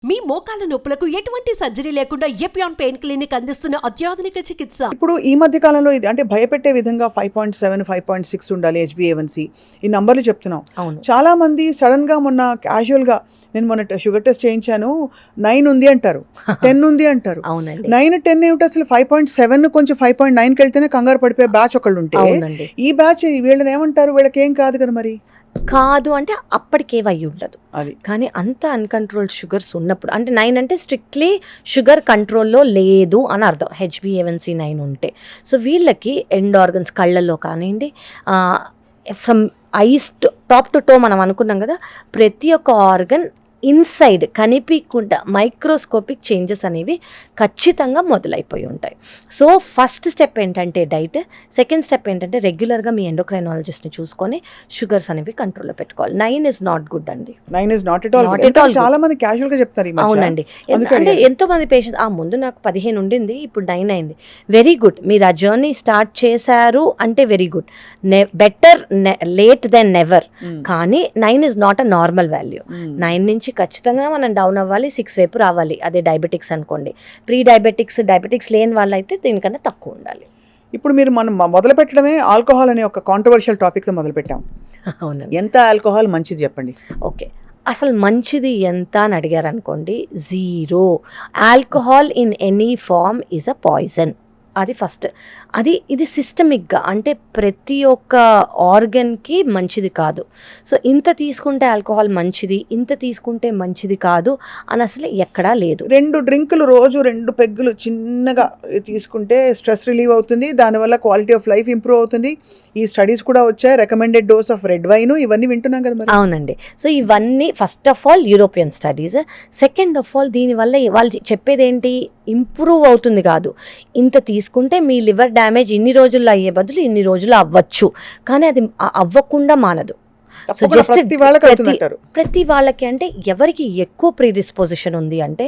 మీ మోకాల నొప్పులకు ఎటువంటి సర్జరీ లేకుండా ఎపియాన్ పెయిన్ క్లినిక్ అందిస్తున్న అత్యాధునిక చికిత్స. ఇప్పుడు ఈ మధ్య కాలంలో ఇది అంటే భయపెట్టే విధంగా 5.7 5.6 ఉండాలి HbA1c ఈ నంబర్లు చెప్తున్నాం. అవును. చాలా మంది సడన్ గా మొన్న క్యాజువల్ గా నేను మొన్న షుగర్ టెస్ట్ చేయించాను 9 ఉంది అంటారు 10 ఉంది అంటారు. అవునండి. 9-10 ఏమిటి అసలు 5.7 కొంచెం 5.9కి వెళ్తేనే కంగారు పడిపోయే బ్యాచ్ ఒకళ్ళు ఉంటే అవునండి. ఈ బ్యాచ్ వీళ్ళని ఏమంటారు, వీళ్ళకి ఏం కాదు కదా మరి. కాదు అంటే అప్పటికేవయ్యి ఉండదు, అది కానీ అంత అన్కంట్రోల్డ్ షుగర్స్ ఉన్నప్పుడు అంటే 9 అంటే స్ట్రిక్ట్లీ షుగర్ కంట్రోల్లో లేదు అని అర్థం. HbA1c 9 ఉంటే సో వీళ్ళకి ఎండ్ ఆర్గన్స్ కళ్ళల్లో కానివ్వండి, from ice top to toe మనం అనుకున్నాం కదా, ప్రతి ఒక్క ఆర్గన్ ఇన్సైడ్ కనిపించకుండా మైక్రోస్కోపిక్ చేంజెస్ అనేవి ఖచ్చితంగా మొదలైపోయి ఉంటాయి. సో ఫస్ట్ స్టెప్ ఏంటంటే డైట్, సెకండ్ స్టెప్ ఏంటంటే రెగ్యులర్గా మీ ఎండోక్రైనాలజిస్ట్ని చూసుకొని షుగర్స్ అనేవి కంట్రోల్లో పెట్టుకోవాలి. 9 is not good అండి. 9 is not at all Not good. at all చాలా మంది క్యాజువల్ గా చెప్తారు ఈ మధ్య. అవునండి. అందుకే అంటే అడిగాను. ఎంతో మంది పేషెంట్స్ ముందు నాకు 15 ఉండింది, ఇప్పుడు 9 అయింది. వెరీ గుడ్, మీరు ఆ జర్నీ స్టార్ట్ చేశారు అంటే very good. Better late than never. కానీ 9 is not a normal value. 9 నుంచి ఖచ్చితంగా మనం డౌన్ అవ్వాలి, 6 వైపు రావాలి. అదే డయాబెటిక్స్ అనుకోండి. ప్రీ డయాబెటిక్స్ లేని వాళ్ళైతే దీనికన్నా తక్కువ ఉండాలి. ఇప్పుడు మీరు మనం మొదలు పెట్టడమే ఆల్కహాల్ అనే ఒక కాంట్రవర్షియల్ టాపిక్ తో మొదలు పెట్టాం. అవునండి. ఎంత ఆల్కహాల్ మంచిది చెప్పండి. ఓకే, అసలు మంచిది ఎంత అని అడిగారు అనుకోండి, 0. Alcohol in any form is a poison. అది ఫస్ట్. ఇది సిస్టమిక్గా అంటే ప్రతి ఒక్క ఆర్గన్కి మంచిది కాదు. సో ఇంత తీసుకుంటే ఆల్కహాల్ మంచిది, ఇంత తీసుకుంటే మంచిది కాదు అని అసలు ఎక్కడా లేదు. 2 డ్రింకులు రోజు 2 పెగ్గులు చిన్నగా తీసుకుంటే స్ట్రెస్ రిలీవ్ అవుతుంది, దానివల్ల క్వాలిటీ ఆఫ్ లైఫ్ ఇంప్రూవ్ అవుతుంది. ఈ స్టడీస్ కూడా వచ్చాయి, recommended dose of red wine, ఇవన్నీ వింటున్నాం కదా మరి. అవునండి. సో ఇవన్నీ first of all European studies. Second of all దీనివల్ల వాళ్ళు చెప్పేది ఏంటి, ఇంప్రూవ్ అవుతుంది కాదు, ఇంత తీసుకుంటే మీ లివర్ డ్యామేజ్ ఇన్ని రోజుల్లో అయ్యే బదులు ఇన్ని రోజులు అవ్వచ్చు, కానీ అది అవ్వకుండా మానదు. సో జస్ట్ ప్రతి వాళ్ళకి అంటే ఎవరికి ఎక్కువ ప్రీడిస్పోజిషన్ ఉంది అంటే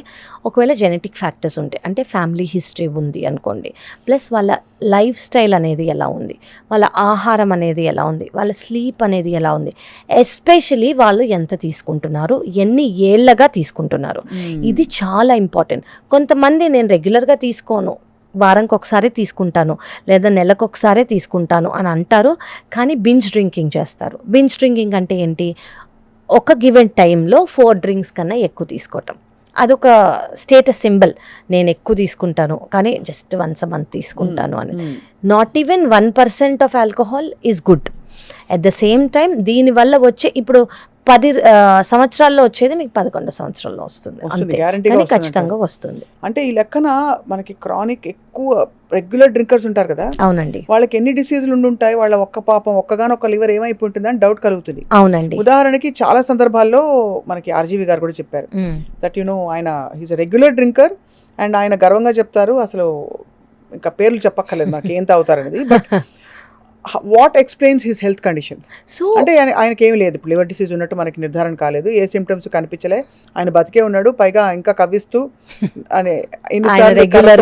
ఒకవేళ జెనెటిక్ ఫ్యాక్టర్స్ ఉంటాయి, అంటే ఫ్యామిలీ హిస్టరీ ఉంది అనుకోండి, ప్లస్ వాళ్ళ లైఫ్ స్టైల్ అనేది ఎలా ఉంది, వాళ్ళ ఆహారం అనేది ఎలా ఉంది, వాళ్ళ స్లీప్ అనేది ఎలా ఉంది, ఎస్పెషలీ వాళ్ళు ఎంత తీసుకుంటున్నారు, ఎన్ని ఏళ్ళగా తీసుకుంటున్నారు, ఇది చాలా ఇంపార్టెంట్. కొంతమంది నేను రెగ్యులర్గా తీసుకోను, వారానికి ఒకసారి తీసుకుంటాను లేదా నెలకు ఒకసారి తీసుకుంటాను అని అంటారు, కానీ బింజ్ డ్రింకింగ్ చేస్తారు. బింజ్ డ్రింకింగ్ అంటే ఏంటి, ఒక గివెన్ టైంలో 4 డ్రింక్స్ కన్నా ఎక్కువ తీసుకోవటం. అదొక స్టేటస్ సింబల్, నేను ఎక్కువ తీసుకుంటాను కానీ జస్ట్ వన్స్ అ మంత్ తీసుకుంటాను అని. Not even 1% of alcohol is good. At the same time దీనివల్ల వచ్చే ఇప్పుడు 10 సంవత్సరాల్లో వచ్చేది మీకు 11 సంవత్సరాల్లో వస్తుంది, అంతే, కానీ ఖచ్చితంగా వస్తుంది. అంటే ఈ లెక్కన మనకి క్రానిక్ ఎక్కువ రెగ్యులర్ డ్రింకర్స్ ఉంటారు కదా. అవునండి. వాళ్ళకి ఎన్ని డిసీజులు ఉంటాయి, వాళ్ళ ఒక్కగానొక్క లివర్ ఏమైపోతుంది అని డౌట్ కలుగుతుంది. అవునండి. ఉదాహరణకి చాలా సందర్భాల్లో మనకి ఆర్జీవి గారు కూడా చెప్పారు దట్ ఆయన he's a regular drinker and ఆయన గర్వంగా చెప్తారు, అసలు ఇంకా పేర్లు చెప్పక్కర్లేదు నాకు ఏం తాగుతారనేది, but what explains his health condition. So అంటే ఆయనకి ఏమి లేదు, లివర్ డిసీజ్ ఉన్నట్టు మనకి నిర్ధారణ కాలేదు, ఏ సిమ్టమ్స్ కనిపించలే, ఆయన బతికే ఉన్నాడు, పైగా ఇంకా కవ్విస్తూ అనే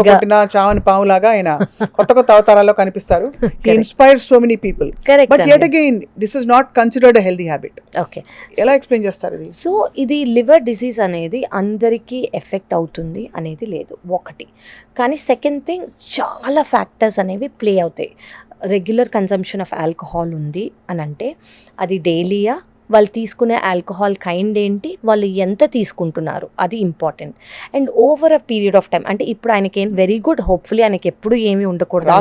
కొట్టిన చావని పావులాగా ఆయన కొత్త అవతారాల్లో కనిపిస్తారు. He inspires so many people, but yet again this is not considered a healthy habit. Okay, ఎలా ఎక్స్ప్లెయిన్ చేస్తారు ఇది? సో ఇది లివర్ డిసీజ్ అనేది అందరికీ ఎఫెక్ట్ అవుతుంది అనేది లేదు ఒకటి, కానీ సెకండ్ థింగ్ చాలా ఫ్యాక్టర్స్ అనేవి ప్లే అవుతాయి. రెగ్యులర్ కన్సంప్షన్ ఆఫ్ ఆల్కహాల్ ఉంది అని అంటే అది డైలీయా, వాళ్ళు తీసుకునే ఆల్కహాల్ కైండ్ ఏంటి, వాళ్ళు ఎంత తీసుకుంటున్నారు, అది important. And over a period of time, అంటే ఇప్పుడు ఆయనకి వెరీ గుడ్, హోప్ఫుల్లీ ఆయనకి ఎప్పుడు ఏమీ ఉండకూడదు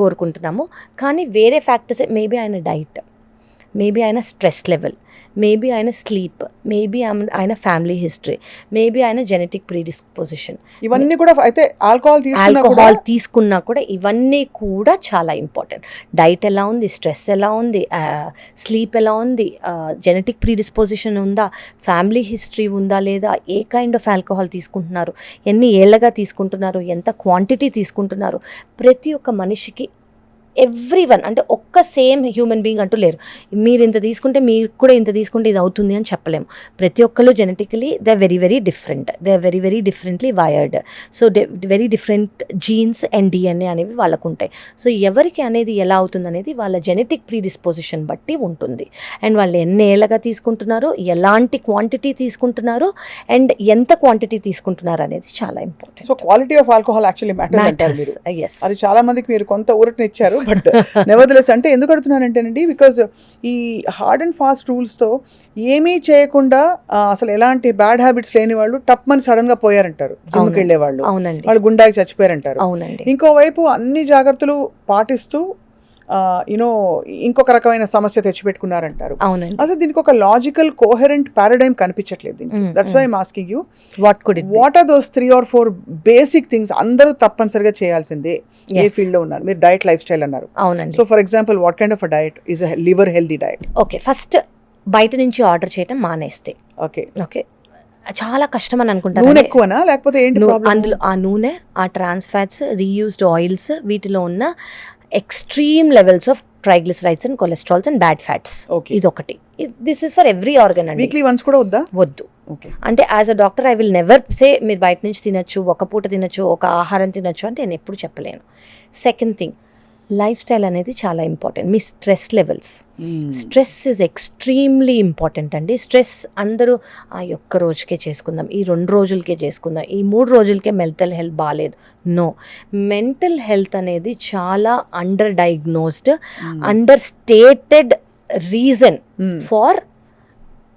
కోరుకుంటున్నాము, కానీ వేరే ఫ్యాక్టర్స్ మేబీ ఆయన డైట్, మేబీ ఆయన స్ట్రెస్ లెవెల్, మేబీ ఆయన స్లీప్, మేబీ ఆయన ఫ్యామిలీ హిస్టరీ, మేబీ ఆయన జెనెటిక్ ప్రీడిస్పోజిషన్, ఇవన్నీ కూడా అయితే ఆల్కహాల్ తీసుకున్నా కూడా ఇవన్నీ కూడా చాలా ఇంపార్టెంట్. డైట్ ఎలా ఉంది, స్ట్రెస్ ఎలా ఉంది, స్లీప్ ఎలా ఉంది, జెనెటిక్ ప్రీడిస్పోజిషన్ ఉందా, ఫ్యామిలీ హిస్టరీ ఉందా లేదా, ఏ కైండ్ ఆఫ్ ఆల్కహాల్ తీసుకుంటున్నారు, ఎన్ని ఏళ్ళగా తీసుకుంటున్నారు, ఎంత క్వాంటిటీ తీసుకుంటున్నారు, ప్రతి ఒక్క మనిషికి ఎవ్రీవన్ అంటే ఒక్క సేమ్ హ్యూమన్ బీయింగ్ అంటూ లేరు. మీరు ఇంత తీసుకుంటే మీరు కూడా ఇంత తీసుకుంటే ఇది అవుతుంది అని చెప్పలేము. ప్రతి ఒక్కళ్ళు genetically they very very different, they very very differently wired. So very different jeans and DNA అనేవి వాళ్ళకు ఉంటాయి. సో ఎవరికి అనేది ఎలా అవుతుంది అనేది వాళ్ళ జెనెటిక్ ప్రీడిస్పోజిషన్ బట్టి ఉంటుంది. అండ్ వాళ్ళు ఎన్ని ఏళ్ళగా తీసుకుంటున్నారో, ఎలాంటి క్వాంటిటీ తీసుకుంటున్నారో అండ్ ఎంత క్వాంటిటీ తీసుకుంటున్నారు అనేది చాలా important. So quality of alcohol actually matters అంటారు మీరు. Yes. అది చాలా మందికి మీరు కొంత ఊరటనిచ్చారు. బట్ నెవర్దలెస్ అంటే ఎందుకు అడుగుతున్నానంటేనండి, బికాజ్ ఈ హార్డ్ అండ్ ఫాస్ట్ రూల్స్తో ఏమీ చేయకుండా అసలు ఎలాంటి బ్యాడ్ హ్యాబిట్స్ లేని వాళ్ళు టప్ మని సడన్ గా పోయారంటారు. జిమ్కి వెళ్ళే వాళ్ళు, అవునండి, వాళ్ళు గుండాకి చచ్చిపోయారంటారు. అవునండి. ఇంకోవైపు అన్ని జాగ్రత్తలు పాటిస్తూ యూనో ఇంకొక రకమైన సమస్య తెచ్చిపెట్టుకున్నారంటారు. అవునండి. అసలు దీనికి ఒక లాజికల్ కోహెరెంట్ పారాడైమ్ కనిపించట్లేదు. That's why I'm asking you, what are those 3 or 4 basic things అందరూ తప్పనిసరిగా చేయాల్సిందే ఏ ఫీల్డ్ లో ఉన్నారు? మీరు డైట్ లైఫ్ స్టైల్ అన్నారు. అవునండి. So for example what kind of a diet is a liver healthy diet? Okay, first బయట నుంచి ఆర్డర్ చేయడం మానేస్తే. ఓకే ఓకే, చాలా కష్టం అని అనుకుంటారు. నూనె ఎక్కువనా లేకపోతే ఏంటి ప్రాబ్లం? అందులో ఆ నూనె, ఆ ట్రాన్స్ ఫ్యాట్స్, రీయూజ్డ్ ఆయిల్స్, వీటిలో ఉన్న extreme levels of triglycerides and cholesterols and bad fats. ఇదొకటి. This is for every organ అండి. వీక్లీ వన్స్ కూడా వద్దా? వద్దు. ఓకే. అంటే as a doctor I will never say మీరు బయట నుంచి తినొచ్చు, ఒక పూట తినొచ్చు, ఒక ఆహారం తినొచ్చు అంటే నేను ఎప్పుడు చెప్పలేను. సెకండ్ థింగ్, లైఫ్ స్టైల్ అనేది చాలా important. Me stress levels, stress is extremely important అండి. స్ట్రెస్ అందరూ ఈ ఒక్క రోజుకే చేసుకుందాం, ఈ 2 రోజులకే చేసుకుందాం, ఈ 3 రోజులకే మెంటల్ హెల్త్ బాగాలేదు. నో, మెంటల్ హెల్త్ అనేది చాలా under diagnosed, under stated reason far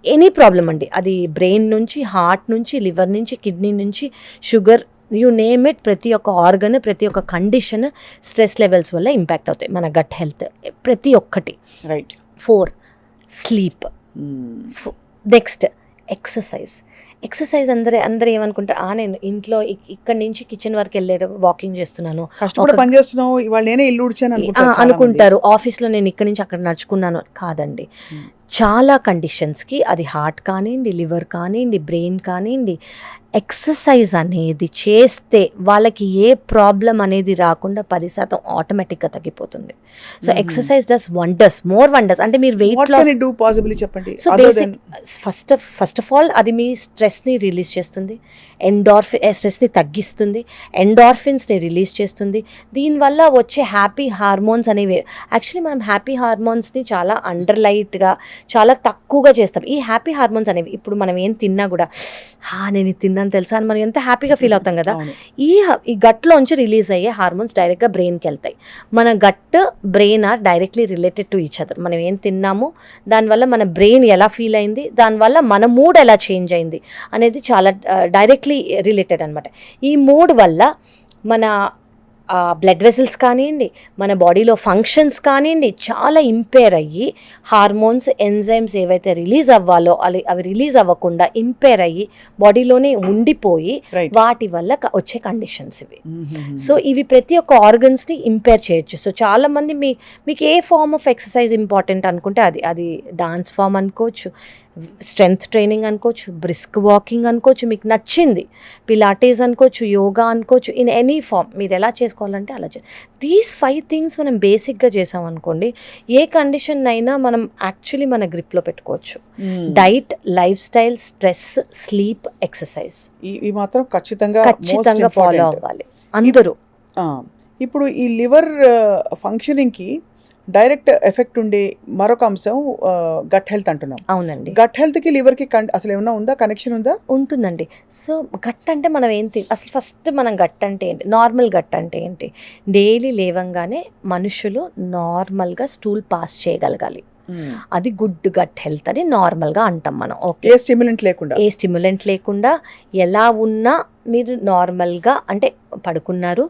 any problem అండి. అది బ్రెయిన్ నుంచి, హార్ట్ నుంచి, లివర్ నుంచి, కిడ్నీ నుంచి, షుగర్, యూ నేమ్ ఇట్, ప్రతి ఒక్క ఆర్గన్, ప్రతి ఒక్క కండిషన్ స్ట్రెస్ లెవెల్స్ వల్ల ఇంపాక్ట్ అవుతాయి. మన గట్ హెల్త్ ప్రతి ఒక్కటి. రైట్. 4 స్లీప్. Next exercise. అందరూ ఏమనుకుంటారు, నేను ఇంట్లో ఇక్కడి నుంచి కిచెన్ వరకు వెళ్ళారు, వాకింగ్ చేస్తున్నాను, కష్టపడి పని చేస్తున్నావు, ఇవాళ నేనే ఇల్లు ఉడిచాను అనుకుంటారు. ఆఫీస్లో నేను ఇక్కడి నుంచి అక్కడ నడుచుకున్నాను. కాదండి, చాలా కండిషన్స్కి అది హార్ట్ కానివ్వండి, లివర్ కానివ్వండి, బ్రెయిన్ కానివ్వండి, ఎక్సర్సైజ్ అనేది చేస్తే వాళ్ళకి ఏ ప్రాబ్లం అనేది రాకుండా 10% ఆటోమేటిక్గా తగ్గిపోతుంది. So exercise does wonders, more wonders. అంటే మీరు వెయిట్ లాస్ డూ పాసిబిలీ చెప్పండి. So basic first of all అది మీ స్ట్రెస్ని రిలీజ్ చేస్తుంది, స్ట్రెస్ని తగ్గిస్తుంది, ఎండార్ఫిన్స్ని రిలీజ్ చేస్తుంది. దీనివల్ల వచ్చే హ్యాపీ హార్మోన్స్ అనేవి, యాక్చువల్లీ మనం హ్యాపీ హార్మోన్స్ని చాలా అండర్లైట్గా, చాలా తక్కువగా చేస్తాం. ఈ హ్యాపీ హార్మోన్స్ అనేవి ఇప్పుడు మనం ఏం తిన్నా కూడా నేను ఇది తిన్నాను తెలుసా అని మనం ఎంత హ్యాపీగా ఫీల్ అవుతాం కదా. ఈ గట్లోంచి రిలీజ్ అయ్యే హార్మోన్స్ డైరెక్ట్గా బ్రెయిన్కి వెళ్తాయి. మన gut, brain are directly related to each other. మనం ఏం తిన్నామో దానివల్ల మన బ్రెయిన్ ఎలా ఫీల్ అయింది, దానివల్ల మన మూడ్ ఎలా చేంజ్ అయింది అనేది చాలా డైరెక్ట్లీ రిలేటెడ్ అనమాట. ఈ మూడ్ వల్ల మన బ్లడ్ వెసల్స్ కానివ్వండి, మన బాడీలో ఫంక్షన్స్ కానివ్వండి చాలా ఇంపేర్ అయ్యి, హార్మోన్స్, ఎంజైమ్స్ ఏవైతే రిలీజ్ అవ్వాలో అవి రిలీజ్ అవ్వకుండా ఇంపేర్ అయ్యి బాడీలోనే ఉండిపోయి వాటి వల్ల వచ్చే కండిషన్స్ ఇవి. సో ఇవి ప్రతి ఒక్క ఆర్గన్స్ని ఇంపేర్ చేయొచ్చు. సో చాలామంది మీకు ఏ ఫార్మ్ ఆఫ్ ఎక్సర్సైజ్ ఇంపార్టెంట్ అనుకుంటే అది డాన్స్ ఫామ్ అనుకోవచ్చు, స్ట్రెంగ్త్ ట్రైనింగ్ అనుకోవచ్చు, బ్రిస్క్ వాకింగ్ అనుకోవచ్చు, మీకు నచ్చింది పిలాటేస్ అనుకోవచ్చు, యోగా అనుకోవచ్చు, ఇన్ ఎనీ ఫామ్ మీరు ఎలా చేసుకోవాలంటే అలా దీస్ 5 థింగ్స్ మనం బేసిక్గా చేసామనుకోండి, ఏ కండిషన్ అయినా మనం యాక్చువల్లీ మన గ్రిప్లో పెట్టుకోవచ్చు. Diet, life style, stress, sleep, exercise ఇవి మాత్రం ఖచ్చితంగా ఫాలో అవ్వాలి అందరూ. ఇప్పుడు ఈ లివర్ ఫంక్షనింగ్కి డైరెక్ట్ ఎఫెక్ట్ ఉండే మరొక అంశం గట్ హెల్త్ అంటున్నాం. అవునండి. గట్ హెల్త్కి లివర్కి అసలు ఏమన్నా ఉందా, కనెక్షన్ ఉందా? ఉంటుందండి. సో గట్ అంటే మనం అసలు ఫస్ట్ మనం గట్ అంటే ఏంటి, నార్మల్ గట్ అంటే ఏంటి, డైలీ లేవంగానే మనుషులు నార్మల్గా స్టూల్ పాస్ చేయగలగాలి. అది గుడ్ గట్ హెల్త్ అని నార్మల్గా అంటాం మనం. ఓకే, ఏ స్టిమ్యులెంట్ లేకుండా ఎలా ఉన్నా మీరు నార్మల్గా అంటే పడుకున్నారు,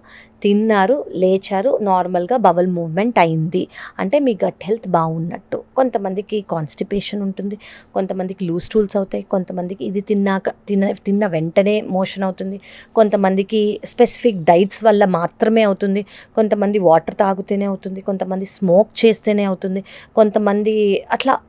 తిన్నారు, లేచారు, నార్మల్గా బవల్ మూవ్మెంట్ అయింది అంటే మీ గట్ హెల్త్ బాగున్నట్టు. కొంతమందికి కాన్స్టిపేషన్ ఉంటుంది, కొంతమందికి లూజ్ స్టూల్స్ అవుతాయి, కొంతమందికి ఇది తిన్న వెంటనే మోషన్ అవుతుంది, కొంతమందికి స్పెసిఫిక్ డైట్స్ వల్ల మాత్రమే అవుతుంది, కొంతమంది వాటర్ తాగితేనే అవుతుంది, కొంతమంది స్మోక్ చేస్తేనే అవుతుంది, కొంతమంది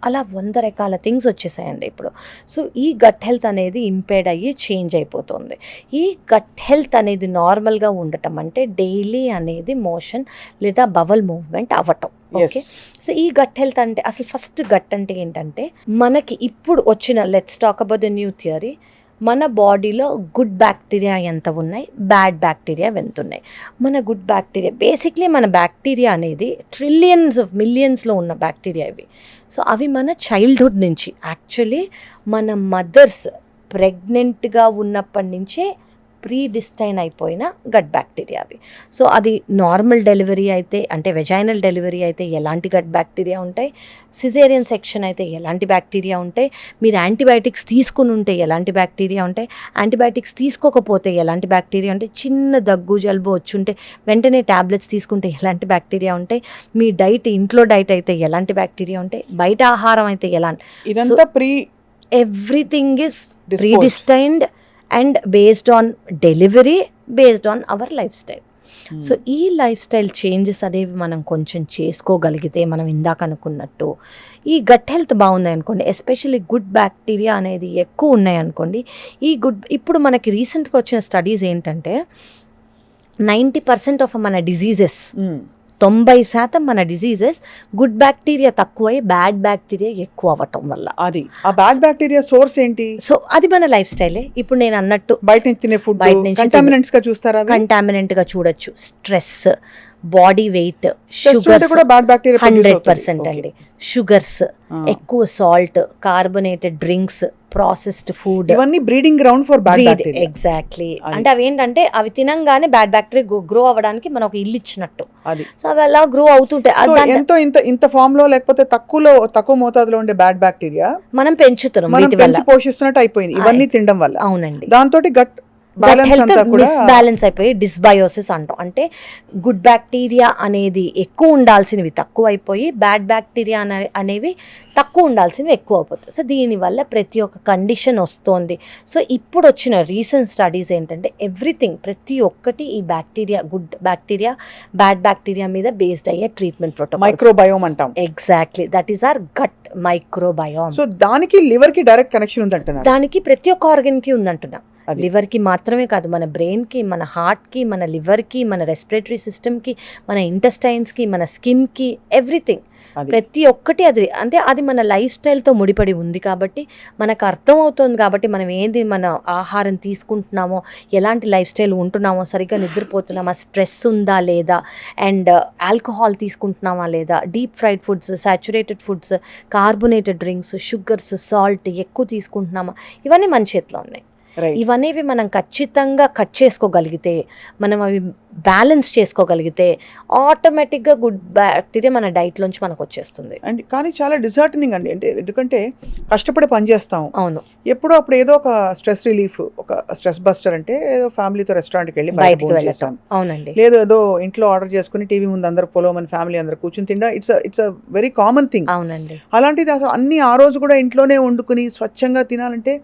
అలా 100 రకాల థింగ్స్ వచ్చేసాయండి ఇప్పుడు. సో ఈ గట్ హెల్త్ అనేది ఇంపేర్డ్ అయ్యి చేంజ్ అయిపోతుంది. ఈ గట్ హెల్త్ అనేది నార్మల్ నార్మల్గా ఉండటం అంటే డైలీ అనేది మోషన్ లేదా బవల్ మూవ్మెంట్ అవ్వటం. ఓకే, సో ఈ గట్ హెల్త్ అంటే అసలు ఫస్ట్ గట్ అంటే ఏంటంటే మనకి ఇప్పుడు వచ్చిన let's talk about the new theory, మన బాడీలో గుడ్ బ్యాక్టీరియా ఎంత ఉన్నాయి, బ్యాడ్ బ్యాక్టీరియా ఎంత ఉన్నాయి. మన గుడ్ బ్యాక్టీరియా బేసిక్లీ మన బ్యాక్టీరియా అనేది ట్రిలియన్స్ ఆఫ్ మిలియన్స్లో ఉన్న బ్యాక్టీరియా ఇవి. సో అవి మన చైల్డ్హుడ్ నుంచి యాక్చువల్లీ మన మదర్స్ ప్రెగ్నెంట్గా ఉన్నప్పటి నుంచే ప్రీడిస్టైన్ అయిపోయిన గట్ బ్యాక్టీరియా అవి. సో అది నార్మల్ డెలివరీ అయితే అంటే వెజైనల్ డెలివరీ అయితే ఎలాంటి గట్ బ్యాక్టీరియా ఉంటాయి, సిజేరియన్ సెక్షన్ అయితే ఎలాంటి బ్యాక్టీరియా ఉంటాయి, మీరు యాంటీబయాటిక్స్ తీసుకుని ఉంటే ఎలాంటి బ్యాక్టీరియా ఉంటాయి, యాంటీబయాటిక్స్ తీసుకోకపోతే ఎలాంటి బ్యాక్టీరియా ఉంటాయి, చిన్న దగ్గు జలుబు వచ్చుంటే వెంటనే ట్యాబ్లెట్స్ తీసుకుంటే ఎలాంటి బ్యాక్టీరియా ఉంటాయి, మీ డైట్ ఇంట్లో డైట్ అయితే ఎలాంటి బ్యాక్టీరియా ఉంటాయి, బయట ఆహారం అయితే ఎలాంటి, ఇదంతా everything is predestined and based on delivery, based on our lifestyle. So ఈ లైఫ్ స్టైల్ చేంజెస్ అనేవి మనం కొంచెం చేసుకోగలిగితే, మనం ఇందాక అనుకున్నట్టు ఈ గట్ హెల్త్ బాగుంది అనుకోండి, ఎస్పెషల్లీ గుడ్ బ్యాక్టీరియా అనేది ఎక్కువ ఉన్నాయి అనుకోండి, ఇప్పుడు మనకి రీసెంట్గా వచ్చిన స్టడీస్ ఏంటంటే 90% ఆఫ్ మన డిజీజెస్ 90% మన డిజీజెస్ గుడ్ బ్యాక్టీరియా తక్కువై బ్యాడ్ బ్యాక్టీరియా ఎక్కువ అవ్వటం వల్ల. అది ఆ బ్యాడ్ బ్యాక్టీరియా సోర్స్ ఏంటి? సో అది మన లైఫ్ స్టైలే. ఇప్పుడు నేను అన్నట్టు బయట నుంచి తినే ఫుడ్ కంటామినెంట్స్ గా చూస్తారా? కంటామినెంట్ గా చూడొచ్చు. స్ట్రెస్, బాడీ వెయిట్, షుగర్స్ కూడా బ్యాడ్ బ్యాక్టీరియా 100% అండి. షుగర్స్, ఎక్కువ salt, carbonated drinks, processed food, ఇవన్నీ breeding ground for bad bacteria. Exactly. అంటే అవి ఏంటంటే అవి తినంగానే బ్యాడ్ బ్యాక్టీరియా గ్రో అవ్వడానికి మనం ఒక ఇల్లు ఇచ్చినట్టు. సో అవి అలా గ్రో అవుతుంటాయి. ఎంతో ఇంత ఫామ్ లో లేకపోతే తక్కువ మోతాదులో ఉండే బ్యాడ్ బ్యాక్టీరియా మనం పెంచుతున్నాం, పెంచి పోషిస్తున్నట్టు అయిపోయింది ఇవన్నీ తినడం వల్ల. అవునండి. దాంతో గట్ మిస్బ్యాలెన్స్ అయిపోయి డిస్బయోసిస్ అంటాం. అంటే గుడ్ బ్యాక్టీరియా అనేది ఎక్కువ ఉండాల్సినవి తక్కువ అయిపోయి బ్యాడ్ బ్యాక్టీరియా అనేవి తక్కువ ఉండాల్సినవి ఎక్కువ అయిపోతాయి. సో దీనివల్ల ప్రతి ఒక్క కండిషన్ వస్తోంది. సో ఇప్పుడు వచ్చిన రీసెంట్ స్టడీస్ ఏంటంటే ఎవ్రీథింగ్ ప్రతి ఒక్కటి ఈ bacteria, good bacteria, bad bacteria మీద బేస్డ్ అయ్యే ట్రీట్మెంట్ ప్రోటోకాల్, మైక్రోబయోమ్ అంటాం. Exactly, that is our gut microbiome. So దానికి లివర్ కి డైరెక్ట్ కనెక్షన్ ఉందంటున్నారు. దానికి ప్రతి ఒక్క ఆర్గన్ కి ఉందంటున్నా. లివర్కి మాత్రమే కాదు, మన బ్రెయిన్కి, మన హార్ట్కి, మన లివర్కి, మన రెస్పిరేటరీ సిస్టమ్కి, మన ఇంటెస్టైన్స్కి, మన స్కిన్కి, ఎవ్రీథింగ్ ప్రతి ఒక్కటి అది మన లైఫ్ స్టైల్తో ముడిపడి ఉంది కాబట్టి మనకు అర్థం అవుతుంది. కాబట్టి మనం ఏంటి మన ఆహారం తీసుకుంటున్నామో, ఎలాంటి లైఫ్ స్టైల్ ఉంటున్నామో, సరిగ్గా నిద్రపోతున్నామా, స్ట్రెస్ ఉందా లేదా, అండ్ ఆల్కహాల్ తీసుకుంటున్నామా లేదా, deep fried foods, saturated foods, carbonated drinks, sugars, salt ఎక్కువ తీసుకుంటున్నామా, ఇవన్నీ మన చేతిలో ఉన్నాయి. ఇవనేవి మనం ఖచ్చితంగా కట్ చేసుకోగలిగితే, మనం అవి బ్యాలెన్స్ చేసుకోగలిగితే ఆటోమేటిక్గా గుడ్ బ్యాక్టీరియా మన డైట్లోంచి మనకు వచ్చేస్తుంది. అండ్ కానీ చాలా డిసర్టనింగ్ అండి. అంటే ఎందుకంటే కష్టపడి పని చేస్తాం. అవును. ఎప్పుడో అప్పుడు ఏదో ఒక స్ట్రెస్ రిలీఫ్, ఒక స్ట్రెస్ బస్టర్ అంటే ఏదో ఫ్యామిలీతో రెస్టారెంట్కి వెళ్ళి బయటకు వెళ్ళాం. అవునండి. లేదు ఏదో ఇంట్లో ఆర్డర్ చేసుకుని టీవీ ముందు అందరు పొలవమని ఫ్యామిలీ అందరు కూర్చుని తిండా, it's a very common thing. అవునండి. అలాంటిది అసలు అన్ని ఆ రోజు కూడా ఇంట్లోనే వండుకుని స్వచ్ఛంగా తినాలంటే